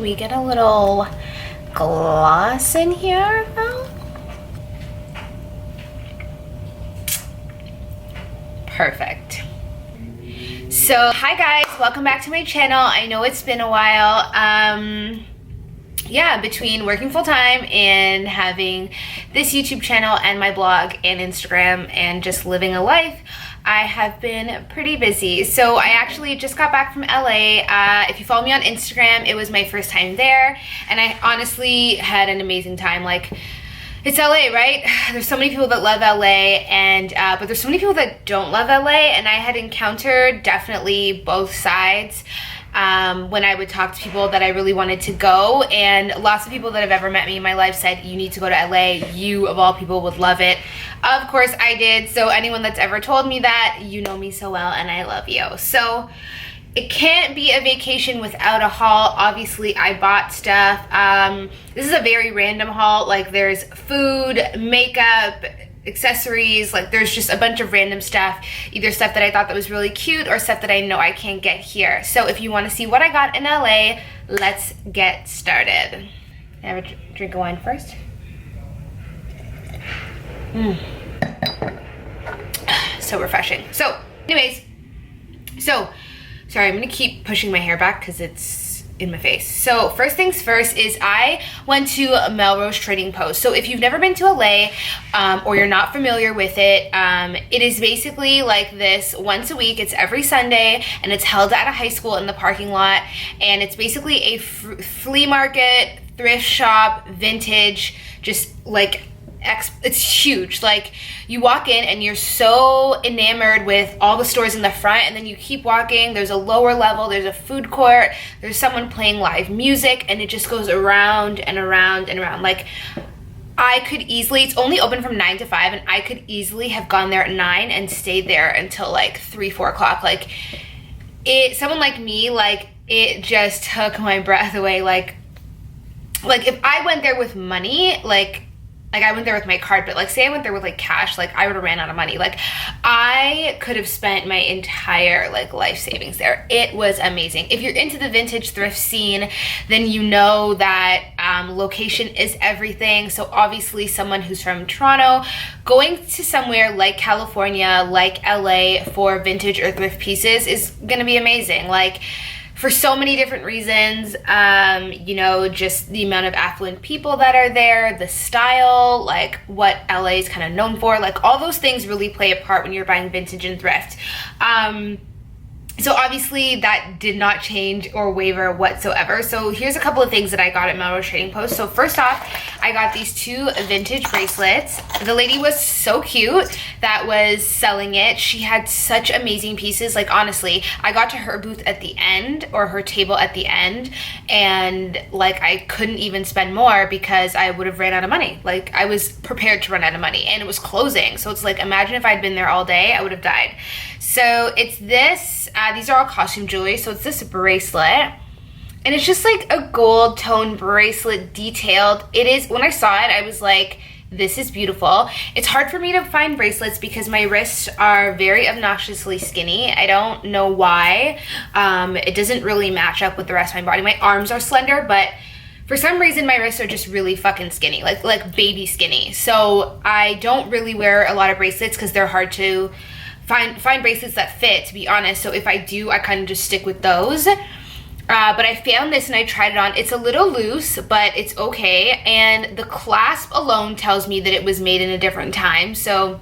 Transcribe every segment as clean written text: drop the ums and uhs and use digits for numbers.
we get a little gloss in here though? Perfect. So hi guys, welcome back to my channel. I know it's been a while. Yeah, between working full-time and having this YouTube channel and my blog and Instagram and just living a life, I have been pretty busy. So I actually just got back from LA. If you follow me on Instagram, it was my first time there, and I honestly had an amazing time. Like, it's LA, right? There's so many people that love LA, and but there's so many people that don't love LA, and I had encountered definitely both sides when I would talk to people that I really wanted to go, and lots of people that have ever met me in my life said, you need to go to LA, you of all people would love it. Of course I did, so anyone that's ever told me that, you know me so well and I love you. So it can't be a vacation without a haul. Obviously, I bought stuff. This is a very random haul. Like, there's food, makeup, accessories, like there's just a bunch of random stuff, either stuff that I thought that was really cute or stuff that I know I can't get here. So if you want to see what I got in LA, let's get started. I have a drink of wine first. So refreshing. So anyways, sorry, I'm gonna keep pushing my hair back because it's in my face. So first things first is I went to Melrose Trading Post. So if you've never been to LA or you're not familiar with it, it is basically like this once a week. It's every Sunday and it's held at a high school in the parking lot, and it's basically a flea market, thrift shop, vintage, just like it's huge. Like, you walk in and you're so enamored with all the stores in the front, and then you keep walking, there's a lower level, there's a food court, there's someone playing live music, and it just goes around and around and around. Like, I could easily, it's only open from 9 to 5, and I could easily have gone there at 9 and stayed there until like 3-4 o'clock. Like, someone like me, like, it just took my breath away. Like if I went there with money, like I went there with my card, but like say I went there with like cash, like I would have ran out of money. Like, I could have spent my entire like life savings there. It was amazing. If you're into the vintage thrift scene, then you know that location is everything. So obviously someone who's from Toronto, going to somewhere like California, like LA for vintage or thrift pieces is gonna be amazing. Like, for so many different reasons, you know, just the amount of affluent people that are there, the style, like what LA is kind of known for, like all those things really play a part when you're buying vintage and thrift. So obviously that did not change or waver whatsoever. So here's a couple of things that I got at Melrose Trading Post. So first off, I got these 2 vintage bracelets. The lady was so cute that was selling it. She had such amazing pieces. Like, honestly, I got to her booth at the end, or her table at the end, and like I couldn't even spend more because I would have ran out of money. Like, I was prepared to run out of money, and it was closing. So it's like, imagine if I'd been there all day, I would have died. So it's this, these are all costume jewelry. So it's this bracelet, and it's just like a gold tone bracelet, detailed. It is, when I saw it, I was like, this is beautiful. It's hard for me to find bracelets because my wrists are very obnoxiously skinny. I don't know why. It doesn't really match up with the rest of my body. My arms are slender, but for some reason my wrists are just really fucking skinny, like baby skinny. So I don't really wear a lot of bracelets because they're hard to find bracelets that fit, to be honest. So if I do, I kind of just stick with those. But I found this and I tried it on. It's a little loose, but it's okay. And the clasp alone tells me that it was made in a different time. So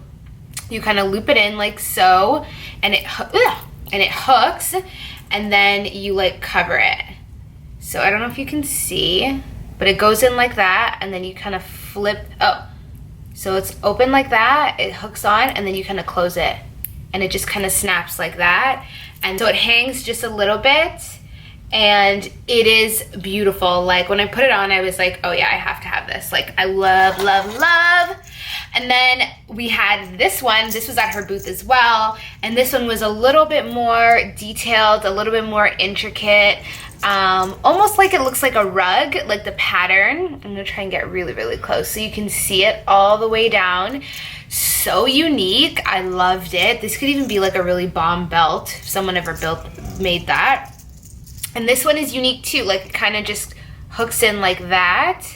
you kind of loop it in like so, and it hooks, and then you like cover it. So I don't know if you can see, but it goes in like that, and then you kind of flip. Oh, so it's open like that, it hooks on, and then you kind of close it, and it just kind of snaps like that. And so it hangs just a little bit, and it is beautiful. Like, when I put it on, I was like, oh yeah, I have to have this. Like, I love, love, love. And then we had this one. This was at her booth as well, and this one was a little bit more detailed, a little bit more intricate, almost like it looks like a rug, like the pattern. I'm gonna try and get really, really close so you can see it all the way down. So unique. I loved it. This could even be like a really bomb belt if someone ever made that. And this one is unique too. Like, it kind of just hooks in like that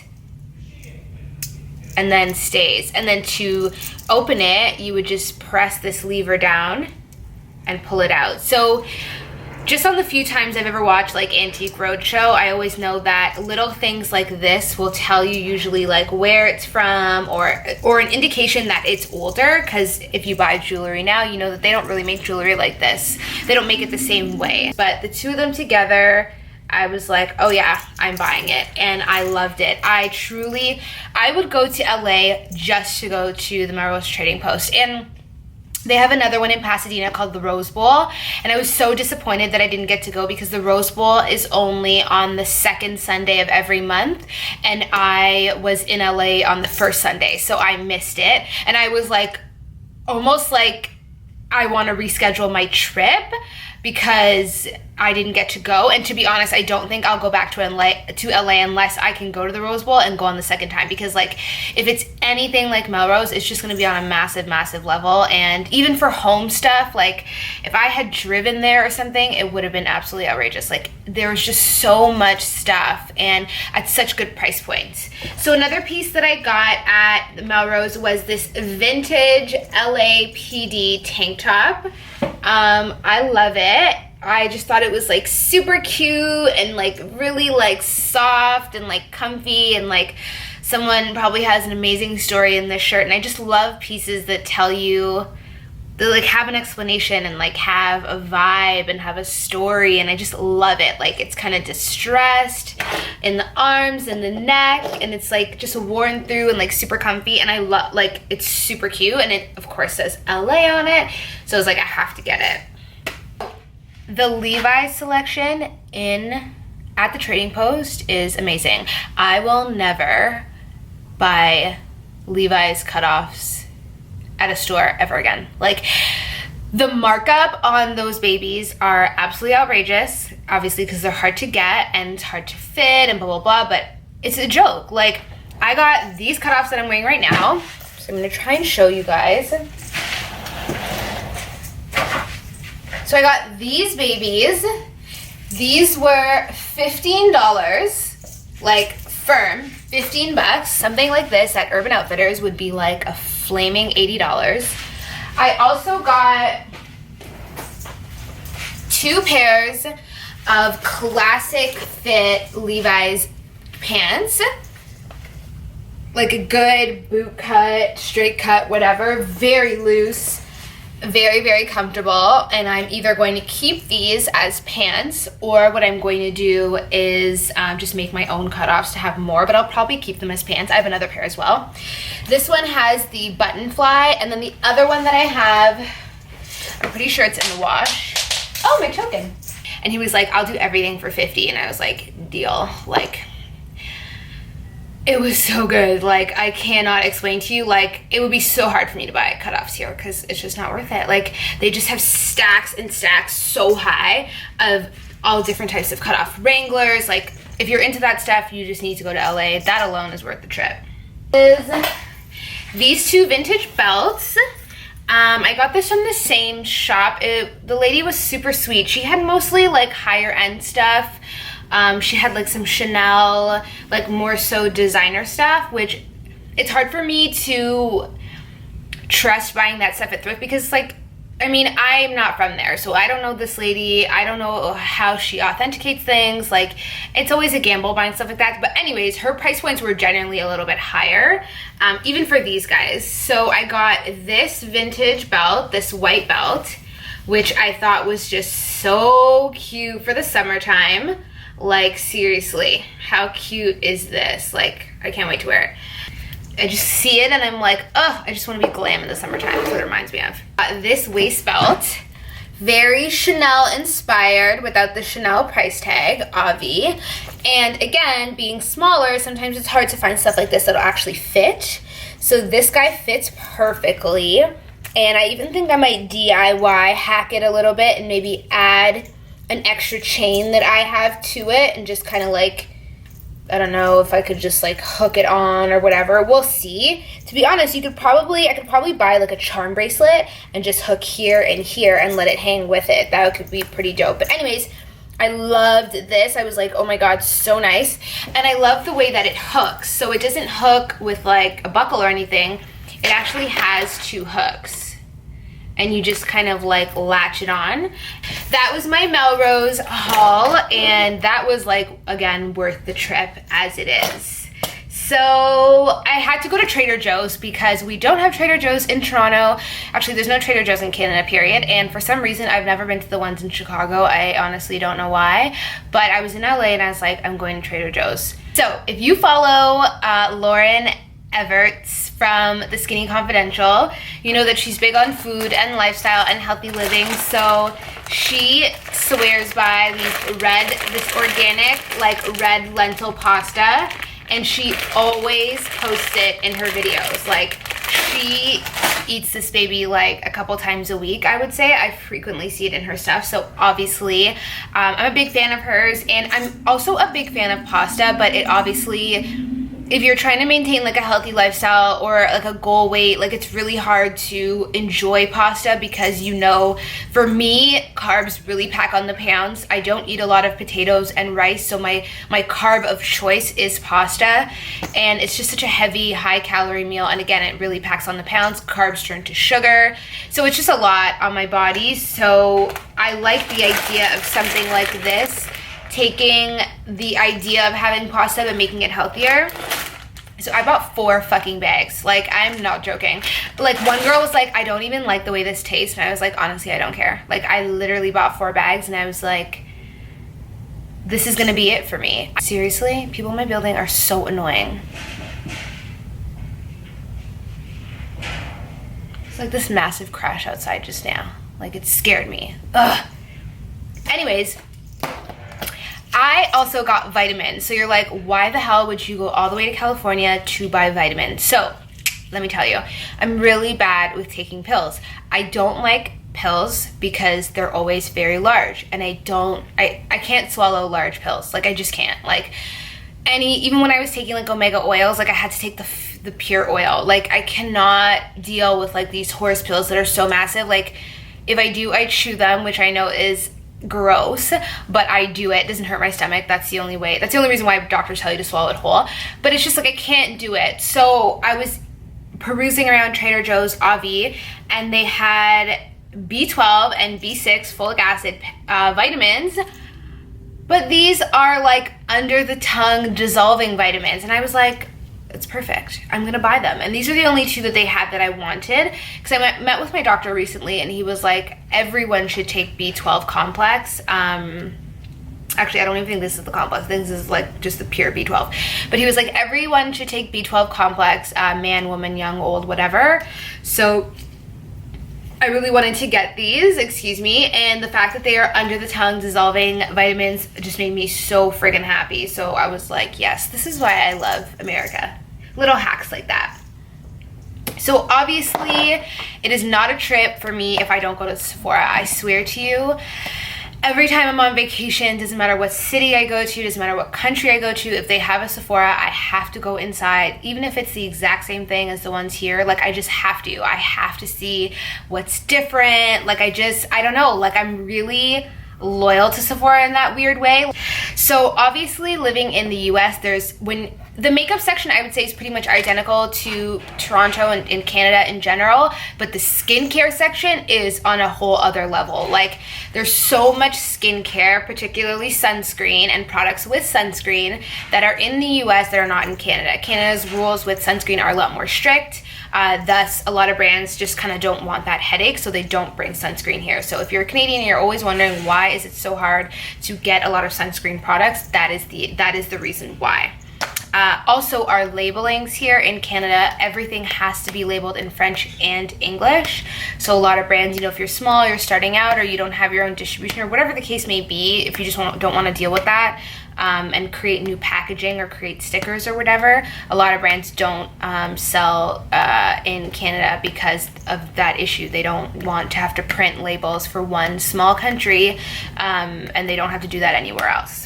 and then stays. And then to open it, you would just press this lever down and pull it out. So just on the few times I've ever watched like Antique Roadshow, I always know that little things like this will tell you usually like where it's from or an indication that it's older, because if you buy jewelry now, you know that they don't really make jewelry like this. They don't make it the same way. But the two of them together, I was like, oh yeah, I'm buying it, and I loved it. I would go to LA just to go to the Melrose Trading Post, and they have another one in Pasadena called the Rose Bowl, and I was so disappointed that I didn't get to go because the Rose Bowl is only on the second Sunday of every month, and I was in LA on the first Sunday, so I missed it, and I was like, almost like I want to reschedule my trip because I didn't get to go. And to be honest, I don't think I'll go back to LA unless I can go to the Rose Bowl and go on the second time, because like if it's anything like Melrose, it's just going to be on a massive level. And even for home stuff, like if I had driven there or something, it would have been absolutely outrageous. Like there was just so much stuff and at such good price points. So another piece that I got at Melrose was this vintage LAPD tank top. I love it. I just thought it was like super cute and like really like soft and like comfy, and like someone probably has an amazing story in this shirt, and I just love pieces that tell you, that like have an explanation and like have a vibe and have a story, and I just love it. Like it's kind of distressed in the arms and the neck, and it's like just worn through and like super comfy, and I love, like it's super cute, and it of course says LA on it, so I was like, I have to get it. The Levi's selection at the Trading Post is amazing. I will never buy Levi's cutoffs at a store ever again. Like the markup on those babies are absolutely outrageous, obviously because they're hard to get and it's hard to fit and blah blah blah, but it's a joke. Like I got these cutoffs that I'm wearing right now, so I'm gonna try and show you guys. So I got these babies. These were $15, like firm, 15 bucks. Something like this at Urban Outfitters would be like a flaming $80. I also got 2 pairs of classic fit Levi's pants. Like a good boot cut, straight cut, whatever, very loose. Very comfortable, and I'm either going to keep these as pants, or what I'm going to do is just make my own cutoffs to have more, but I'll probably keep them as pants. I have another pair as well. This one has the button fly, and then the other one that I have, I'm pretty sure it's in the wash. Oh, my token. And he was like, I'll do everything for $50, and I was like, deal. Like, it was so good. Like I cannot explain to you, like it would be so hard for me to buy cutoffs here because it's just not worth it. Like they just have stacks and stacks so high of all different types of cutoff Wranglers. Like if you're into that stuff, you just need to go to LA. That alone is worth the trip. These 2 vintage belts. I got this from the same shop. The lady was super sweet. She had mostly like higher end stuff. She had like some Chanel, like more so designer stuff, which it's hard for me to trust buying that stuff at thrift because like, I mean, I'm not from there, so I don't know this lady. I don't know how she authenticates things. Like, it's always a gamble buying stuff like that. But anyways, her price points were generally a little bit higher, even for these guys. So I got this vintage belt, this white belt, which I thought was just so cute for the summertime. Like seriously, how cute is this? Like I can't wait to wear it. I just see it and I'm like, oh, I just want to be glam in the summertime. That's what it reminds me of. This waist belt, very Chanel inspired without the Chanel price tag, Avi. And again, being smaller, sometimes it's hard to find stuff like this that'll actually fit. So this guy fits perfectly. And I even think I might DIY hack it a little bit and maybe add an extra chain that I have to it and just kind of like, I don't know if I could just like hook it on or whatever. We'll see. To be honest, I could probably buy like a charm bracelet and just hook here and here and let it hang with it. That could be pretty dope. But anyways, I loved this. I was like, oh my god, so nice. And I love the way that it hooks. So it doesn't hook with like a buckle or anything. It actually has 2 hooks. And you just kind of like latch it on. That was my Melrose haul, and that was like, again, worth the trip as it is. So I had to go to Trader Joe's because we don't have Trader Joe's in Toronto. Actually, there's no Trader Joe's in Canada, period. And for some reason, I've never been to the ones in Chicago. I honestly don't know why. But I was in LA and I was like, I'm going to Trader Joe's. So if you follow Lauren Everts from The Skinny Confidential, you know that she's big on food and lifestyle and healthy living. So she swears by this organic, like red lentil pasta. And she always posts it in her videos. Like, she eats this baby like a couple times a week, I would say. I frequently see it in her stuff. So obviously, I'm a big fan of hers. And I'm also a big fan of pasta, but it obviously, if you're trying to maintain like a healthy lifestyle or like a goal weight, like it's really hard to enjoy pasta because, you know, for me, carbs really pack on the pounds. I don't eat a lot of potatoes and rice, so my carb of choice is pasta, and it's just such a heavy, high calorie meal, and again, it really packs on the pounds. Carbs turn to sugar, so it's just a lot on my body. So I like the idea of something like this, taking the idea of having pasta but making it healthier. So I bought 4 fucking bags. Like, I'm not joking. Like, one girl was like, I don't even like the way this tastes. And I was like, honestly, I don't care. Like, I literally bought 4 bags and I was like, this is gonna be it for me. Seriously, people in my building are so annoying. It's like this massive crash outside just now. Like, it scared me. Ugh. Anyways, I also got vitamins. So you're like, why the hell would you go all the way to California to buy vitamins? So let me tell you, I'm really bad with taking pills. I don't like pills because they're always very large, and I can't swallow large pills. Like, I just can't. Like, even when I was taking like omega oils, like I had to take the pure oil. Like, I cannot deal with like these horse pills that are so massive. Like, if I do, I chew them, which I know is gross, but I do it. It doesn't hurt my stomach. That's the only reason why doctors tell you to swallow it whole. But it's just like, I can't do it. So I was perusing around Trader Joe's Avi, and they had B12 and B6 folic acid vitamins, but these are like under the tongue dissolving vitamins, and I was like, it's perfect. I'm gonna buy them. And these are the only 2 that they had that I wanted, because I met with my doctor recently, and he was like, everyone should take B12 complex. Actually, I don't even think this is the complex. This is like just the pure B12. But he was like, everyone should take B12 complex, man, woman, young, old, whatever. So I really wanted to get these, excuse me, and the fact that they are under the tongue dissolving vitamins just made me so friggin' happy. So I was like, yes, this is why I love America. Little hacks like that. So obviously, it is not a trip for me if I don't go to Sephora. I swear to you, every time I'm on vacation, doesn't matter what city I go to, doesn't matter what country I go to, if they have a Sephora, I have to go inside. Even if it's the exact same thing as the ones here, like, I just have to. I have to see what's different. Like, I don't know, like, I'm really loyal to Sephora in that weird way. So obviously, living in the US, the makeup section, I would say, is pretty much identical to Toronto and in Canada in general, but the skincare section is on a whole other level. Like, there's so much skincare, particularly sunscreen and products with sunscreen, that are in the US that are not in Canada. Canada's rules with sunscreen are a lot more strict. Thus, a lot of brands just kind of don't want that headache, so they don't bring sunscreen here. So if you're a Canadian and you're always wondering why is it so hard to get a lot of sunscreen products, that is the reason why. Also, our labelings here in Canada, everything has to be labeled in French and English. So a lot of brands, you know, if you're small, you're starting out, or you don't have your own distribution, or whatever the case may be, if you just don't want to deal with that, and create new packaging or create stickers or whatever, a lot of brands don't sell in Canada because of that issue. They don't want to have to print labels for one small country, and they don't have to do that anywhere else.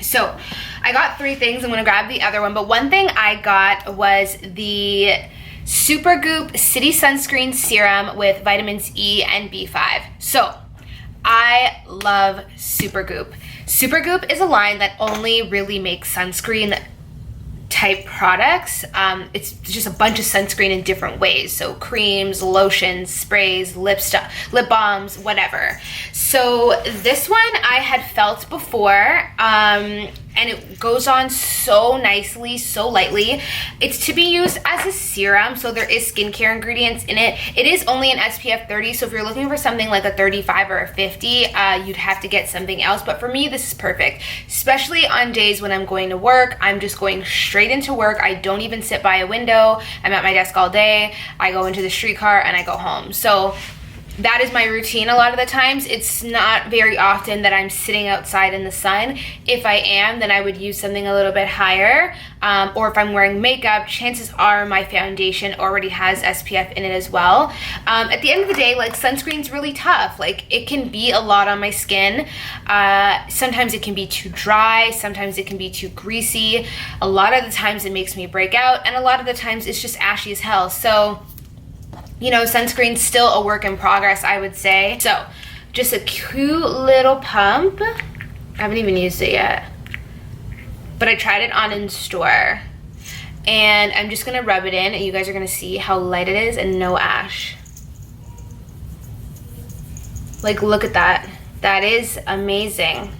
So I got 3 things. I'm gonna grab the other one, but one thing I got was the Supergoop City Sunscreen Serum with vitamins E and B5. So I love Supergoop. Supergoop is a line that only really makes sunscreen type products. It's just a bunch of sunscreen in different ways. So creams, lotions, sprays, lip balms, whatever. So this one I had felt before, and it goes on so nicely, so lightly. It's to be used as a serum, so there is skincare ingredients in it. It is only an SPF 30, so if you're looking for something like a 35 or a 50, you'd have to get something else. But for me, this is perfect, especially on days when I'm going to work. I'm just going straight into work. I don't even sit by a window. I'm at my desk all day. I go into the streetcar and I go home. So that is my routine a lot of the times. It's not very often that I'm sitting outside in the sun. If I am, then I would use something a little bit higher. Or if I'm wearing makeup, chances are my foundation already has SPF in it as well. At the end of the day, like, sunscreen's really tough. Like, it can be a lot on my skin. Sometimes it can be too dry. Sometimes it can be too greasy. A lot of the times it makes me break out. And a lot of the times it's just ashy as hell. So, you know, sunscreen's still a work in progress, I would say. So, just a cute little pump. I haven't even used it yet, but I tried it on in store. And I'm just gonna rub it in, and you guys are gonna see how light it is and no ash. Like, look at that. That is amazing.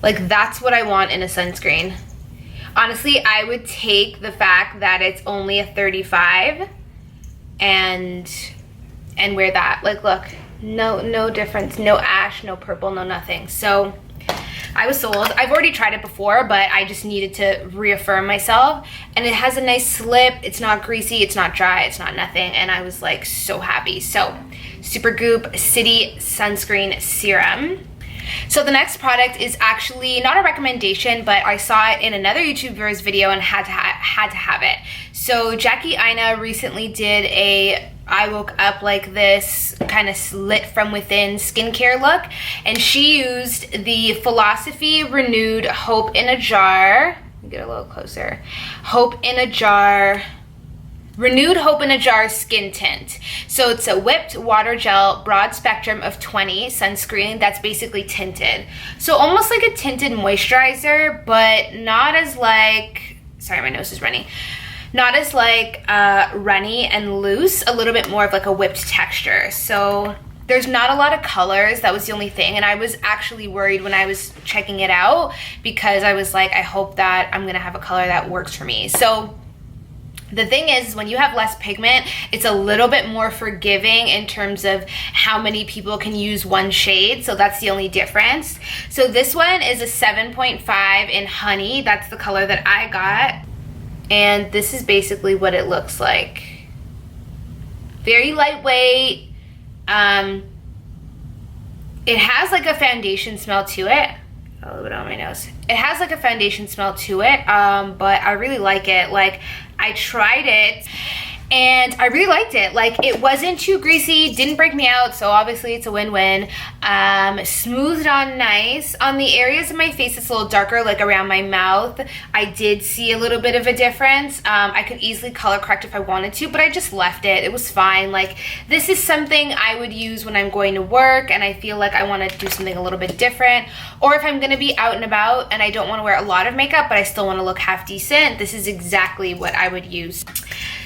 Like, that's what I want in a sunscreen. Honestly, I would take the fact that it's only a 35 and wear that. Like, look, no difference, no ash, no purple, no nothing. So I was sold. I've already tried it before, but I just needed to reaffirm myself. And it has a nice slip. It's not greasy, it's not dry, it's not nothing. And I was like so happy. So Supergoop City Sunscreen Serum. So the next product is actually not a recommendation, but I saw it in another YouTuber's video and had to have it. So Jackie Ina recently did a I woke up like this kind of lit from within skincare look, and she used the Philosophy Renewed Hope in a Jar. Let me get a little closer. Renewed Hope in a Jar Skin Tint. So it's a whipped water gel broad spectrum of 20 sunscreen that's basically tinted. So almost like a tinted moisturizer, but not as like, sorry, my nose is runny. Not as like runny and loose, a little bit more of like a whipped texture. So there's not a lot of colors. That was the only thing. And I was actually worried when I was checking it out, because I was like, I hope that I'm gonna have a color that works for me. So the thing is, when you have less pigment, it's a little bit more forgiving in terms of how many people can use one shade. So that's the only difference. So this one is a 7.5 in Honey. That's the color that I got. And this is basically what it looks like. Very lightweight. It has like a foundation smell to it. A little bit on my nose. It has like a foundation smell to it, but I really like it. Like, I tried it and I really liked it. Like, it wasn't too greasy, didn't break me out, so obviously it's a win-win. Smoothed on nice. On the areas of my face that's a little darker, like around my mouth, I did see a little bit of a difference. I could easily color correct if I wanted to, but I just left it. It was fine. Like, this is something I would use when I'm going to work and I feel like I want to do something a little bit different, or if I'm going to be out and about and I don't want to wear a lot of makeup but I still want to look half decent. This is exactly what I would use.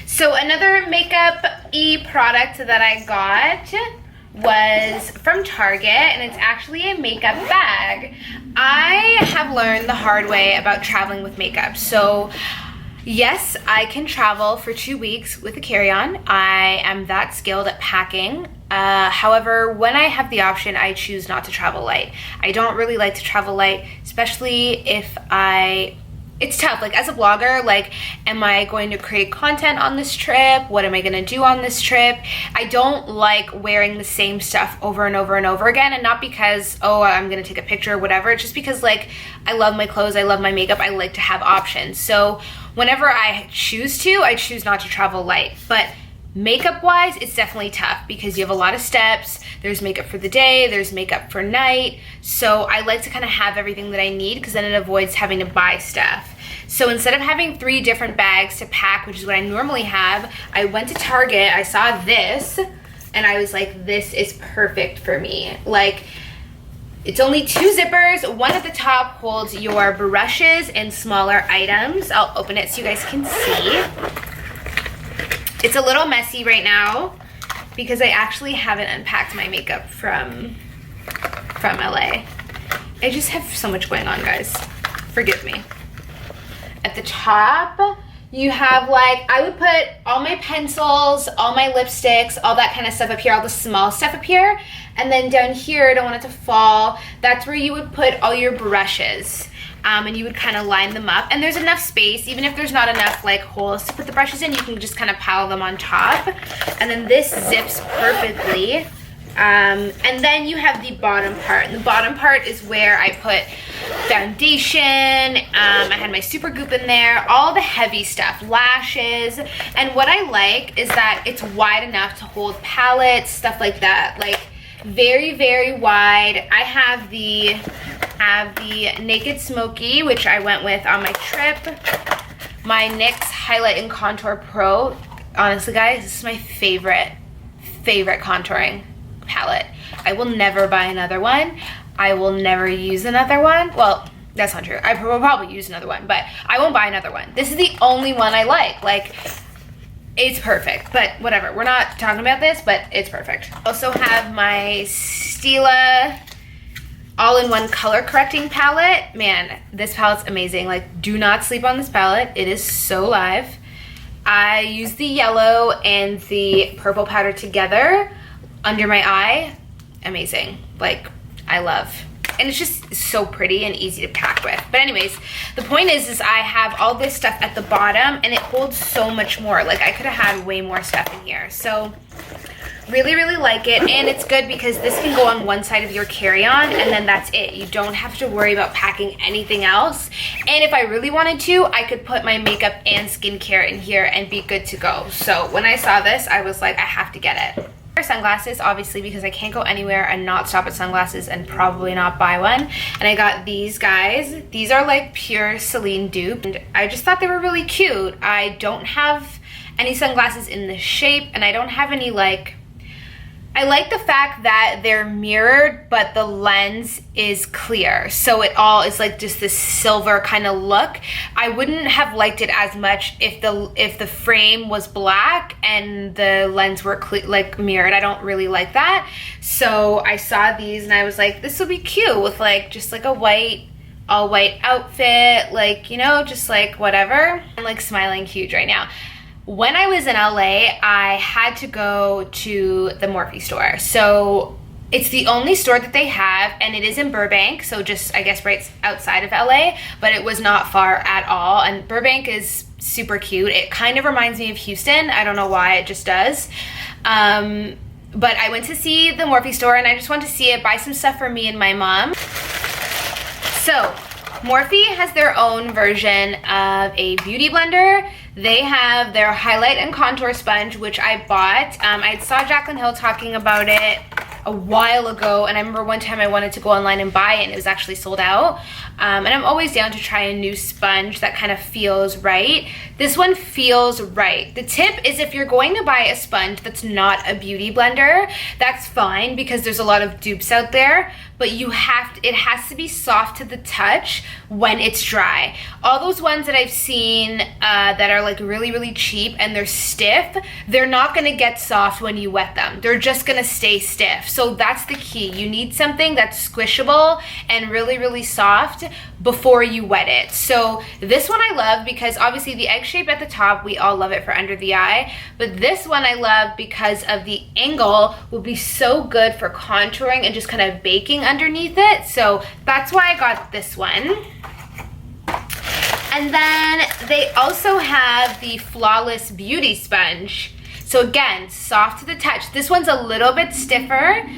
So another makeup-y product that I got was from Target, and it's actually a makeup bag. I have learned the hard way about traveling with makeup. So yes, I can travel for 2 weeks with a carry-on. I am that skilled at packing. However, when I have the option, I choose not to travel light. I don't really like to travel light, especially if it's tough. Like, as a vlogger, like, am I going to create content on this trip? What am I gonna do on this trip? I don't like wearing the same stuff over and over and over again, and not because, oh, I'm gonna take a picture or whatever. It's just because, like, I love my clothes, I love my makeup, I like to have options. So whenever I choose not to travel light. But makeup wise, it's definitely tough because you have a lot of steps. There's makeup for the day, there's makeup for night. So I like to kind of have everything that I need, because then it avoids having to buy stuff. So instead of having 3 different bags to pack, which is what I normally have, I went to Target, I saw this. and I was like, this is perfect for me. Like, it's only 2 zippers. One at the top holds your brushes and smaller items. I'll open it so you guys can see. It's a little messy right now because I actually haven't unpacked my makeup from LA. I just have so much going on, guys. Forgive me. At the top, you have like, I would put all my pencils, all my lipsticks, all that kind of stuff up here, all the small stuff up here. And then down here, I don't want it to fall. That's where you would put all your brushes. And you would kind of line them up. And there's enough space, even if there's not enough like holes to put the brushes in, you can just kind of pile them on top. And then this zips perfectly. And then you have the bottom part, and the bottom part is where I put foundation. I had my super goop in there, all the heavy stuff, lashes. And what I like is that it's wide enough to hold palettes, stuff like that, like very, very wide. I have the Naked Smoky, which I went with on my trip. My NYX Highlight and Contour Pro. Honestly, guys, this is my favorite contouring palette. I will never buy another one. I will never use another one. Well, that's not true. I will probably use another one, but I won't buy another one. This is the only one I like. Like, it's perfect, but whatever. We're not talking about this, but it's perfect. I also have my Stila all-in-one color correcting palette. Man, this palette's amazing. Like, do not sleep on this palette. It is so live. I use the yellow and the purple powder together under my eye. Amazing. Like, I love. And it's just so pretty and easy to pack with. But anyways, the point is I have all this stuff at the bottom and it holds so much more. Like, I could have had way more stuff in here. So really, really like it. And it's good because this can go on one side of your carry-on and then that's it. You don't have to worry about packing anything else. And if I really wanted to, I could put my makeup and skincare in here and be good to go. So when I saw this, I was like, I have to get it. Sunglasses, obviously, because I can't go anywhere and not stop at sunglasses and probably not buy one. And I got these guys. These are like pure Celine dupe, and I just thought they were really cute. I don't have any sunglasses in this shape, and I don't have any like, I like the fact that they're mirrored, but the lens is clear. So it all is like just this silver kind of look. I wouldn't have liked it as much if the frame was black and the lens were like mirrored. I don't really like that. So I saw these and I was like, this would be cute with like just like a all white outfit, like, you know, just like whatever. I'm like smiling huge right now. When I was in LA, I had to go to the Morphe store. So it's the only store that they have, and it is in Burbank, so just, I guess, right outside of LA, but it was not far at all. And Burbank is super cute. It kind of reminds me of Houston. I don't know why, it just does. But I went to see the Morphe store, and I just wanted to see it, buy some stuff for me and my mom. So Morphe has their own version of a beauty blender. They have their highlight and contour sponge, which I bought. I saw JACLYN Hill talking about it a while ago, and I remember one time I wanted to go online and buy it, and it was actually sold out. And I'm always down to try a new sponge that kind of feels right. This one feels right. The tip is if you're going to buy a sponge that's not a beauty blender, that's fine because there's a lot of dupes out there, but it has to be soft to the touch when it's dry. All those ones that I've seen that are like really, really cheap and they're stiff, they're not gonna get soft when you wet them. They're just gonna stay stiff. So that's the key. You need something that's squishable and really, really soft before you wet it. So this one I love because obviously the egg shape at the top, we all love it for under the eye, but this one I love because of the angle will be so good for contouring and just kind of baking underneath it. So that's why I got this one. And then they also have the Flawless Beauty Sponge. So again, soft to the touch. This one's a little bit stiffer,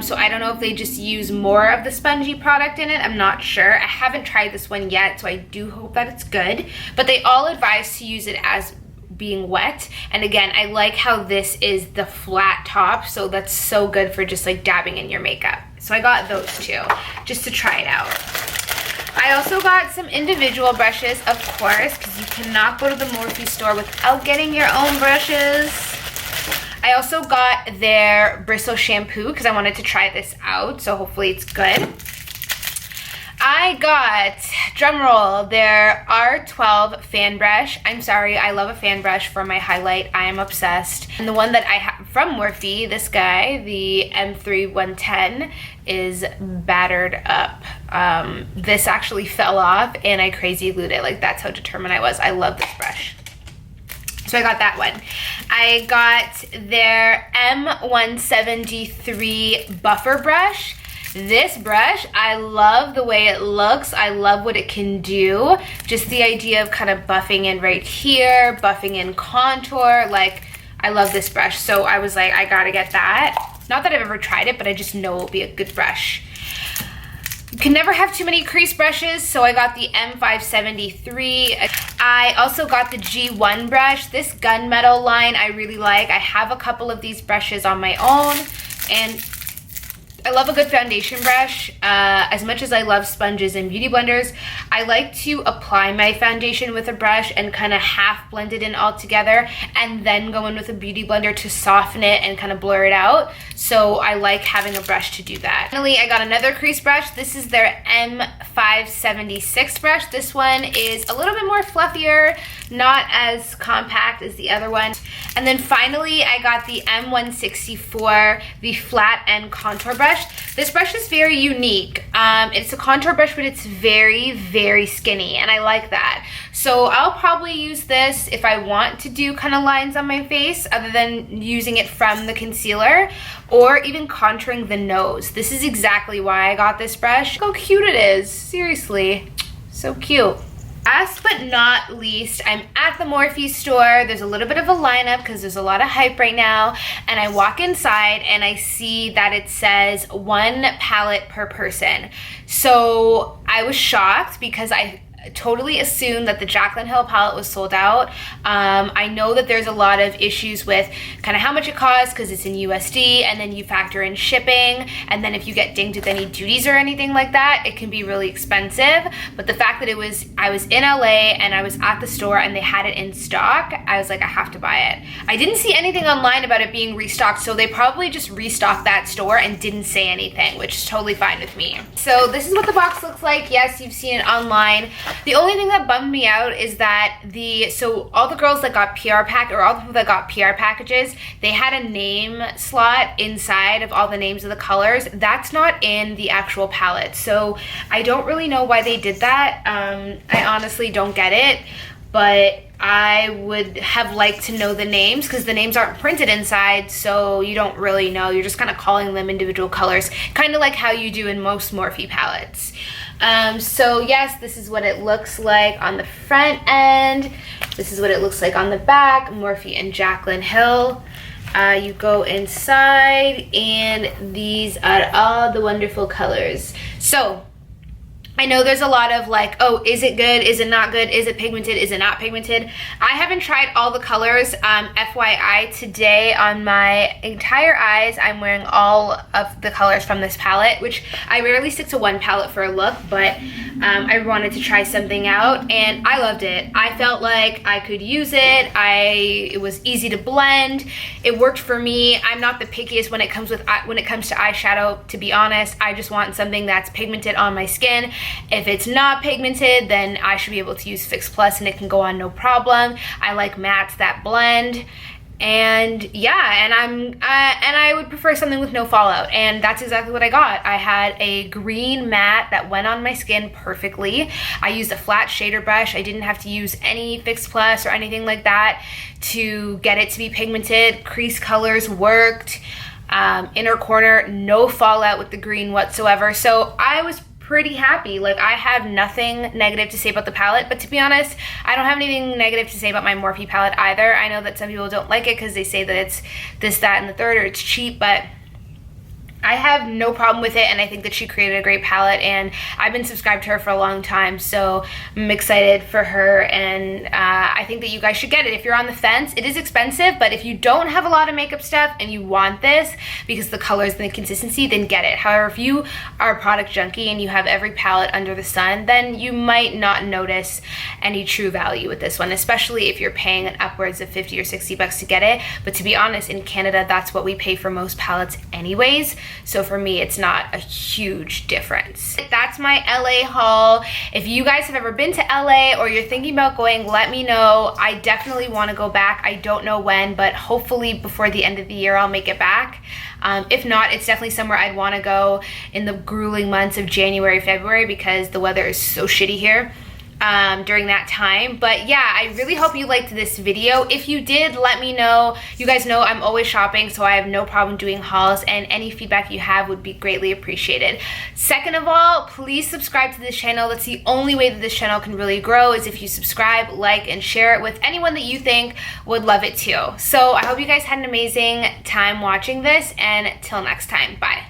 so I don't know if they just use more of the spongy product in it. I'm not sure. I haven't tried this one yet, so I do hope that it's good. But they all advise to use it as being wet. And again, I like how this is the flat top, so that's so good for just like dabbing in your makeup. So I got those two, just to try it out. I also got some individual brushes, of course, because you cannot go to the Morphe store without getting your own brushes. I I also got their bristle shampoo because I wanted to try this out, so hopefully it's good. I got, drumroll, their R12 fan brush. I'm sorry, I love a fan brush for my highlight. I am obsessed. And the one that I have from Morphe, this guy, the M3 is battered up. This actually fell off and I crazy glued it. Like, that's how determined I was. I love this brush. So I got that one. I got their M173 buffer brush. This brush, I love the way it looks. I love what it can do. Just the idea of kind of buffing in right here, buffing in contour. Like, I love this brush. So I was like, I gotta get that. Not that I've ever tried it, but I just know it'll be a good brush. You can never have too many crease brushes, so I got the M573. I also got the G1 brush. This gunmetal line I really like. I have a couple of these brushes on my own, and I love a good foundation brush. As much as I love sponges and beauty blenders, I like to apply my foundation with a brush and kind of half blend it in all together and then go in with a beauty blender to soften it and kind of blur it out. So I like having a brush to do that. Finally, I got another crease brush. This is their M576 brush. This one is a little bit more fluffier, not as compact as the other one. And then finally, I got the M164, the flat end contour brush. This brush is very unique. It's a contour brush, but it's very, very skinny, and I like that. So I'll probably use this if I want to do kind of lines on my face, other than using it from the concealer, or even contouring the nose. This is exactly why I got this brush. Look how cute it is. Seriously, so cute. Last but not least, I'm at the Morphe store. There's a little bit of a lineup because there's a lot of hype right now. And I walk inside and I see that it says 1 palette per person. So I was shocked because I totally assumed that the JACLYN Hill palette was sold out. I know that there's a lot of issues with kind of how much it costs because it's in USD, and then you factor in shipping, and then if you get dinged with any duties or anything like that, it can be really expensive. But the fact that I was in LA and I was at the store and they had it in stock, I was like, I have to buy it. I didn't see anything online about it being restocked, so they probably just restocked that store and didn't say anything, which is totally fine with me. So this is what the box looks like. Yes, you've seen it online. The only thing that bummed me out is that so all the girls that got all the people that got PR packages, they had a name slot inside of all the names of the colors. That's not in the actual palette. So I don't really know why they did that. I honestly don't get it, but I would have liked to know the names because the names aren't printed inside, so you don't really know. You're just kind of calling them individual colors, kind of like how you do in most Morphe palettes. So yes, this is what it looks like on the front end. This is what it looks like on the back. Morphe and JACLYN Hill. You go inside and these are all the wonderful colors. So I know there's a lot of like, oh, is it good? Is it not good? Is it pigmented? Is it not pigmented? I haven't tried all the colors. FYI, today on my entire eyes, I'm wearing all of the colors from this palette, which I rarely stick to one palette for a look, but I wanted to try something out and I loved it. I felt like I could use it. It was easy to blend. It worked for me. I'm not the pickiest when it comes to eyeshadow, to be honest. I just want something that's pigmented on my skin. If it's not pigmented, then I should be able to use Fix Plus and it can go on no problem. I like mattes that blend. And yeah, and I would prefer something with no fallout, and that's exactly what I got. I had a green matte that went on my skin perfectly. I used a flat shader brush. I didn't have to use any Fix Plus or anything like that to get it to be pigmented. Crease colors worked. Inner corner, no fallout with the green whatsoever. So I was pretty happy. Like, I have nothing negative to say about the palette, but to be honest, I don't have anything negative to say about my Morphe palette either. I know that some people don't like it because they say that it's this, that, and the third, or it's cheap, but I have no problem with it, and I think that she created a great palette, and I've been subscribed to her for a long time, so I'm excited for her, and I think that you guys should get it. If you're on the fence, it is expensive, but if you don't have a lot of makeup stuff and you want this because the colors and the consistency, then get it. However, if you are a product junkie and you have every palette under the sun, then you might not notice any true value with this one, especially if you're paying upwards of 50 or 60 bucks to get it. But to be honest, in Canada, that's what we pay for most palettes anyways. So for me, it's not a huge difference. That's my LA haul. If you guys have ever been to LA or you're thinking about going, let me know. I definitely want to go back. I don't know when, but hopefully before the end of the year, I'll make it back. If not, it's definitely somewhere I'd want to go in the grueling months of January, February, because the weather is so shitty here during that time. But yeah, I really hope you liked this video. If you did, let me know. You guys know I'm always shopping, so I have no problem doing hauls, and any feedback you have would be greatly appreciated. Second of all, please subscribe to this channel. That's the only way that this channel can really grow, is if you subscribe, like, and share it with anyone that you think would love it too. So I hope you guys had an amazing time watching this, and till next time, bye.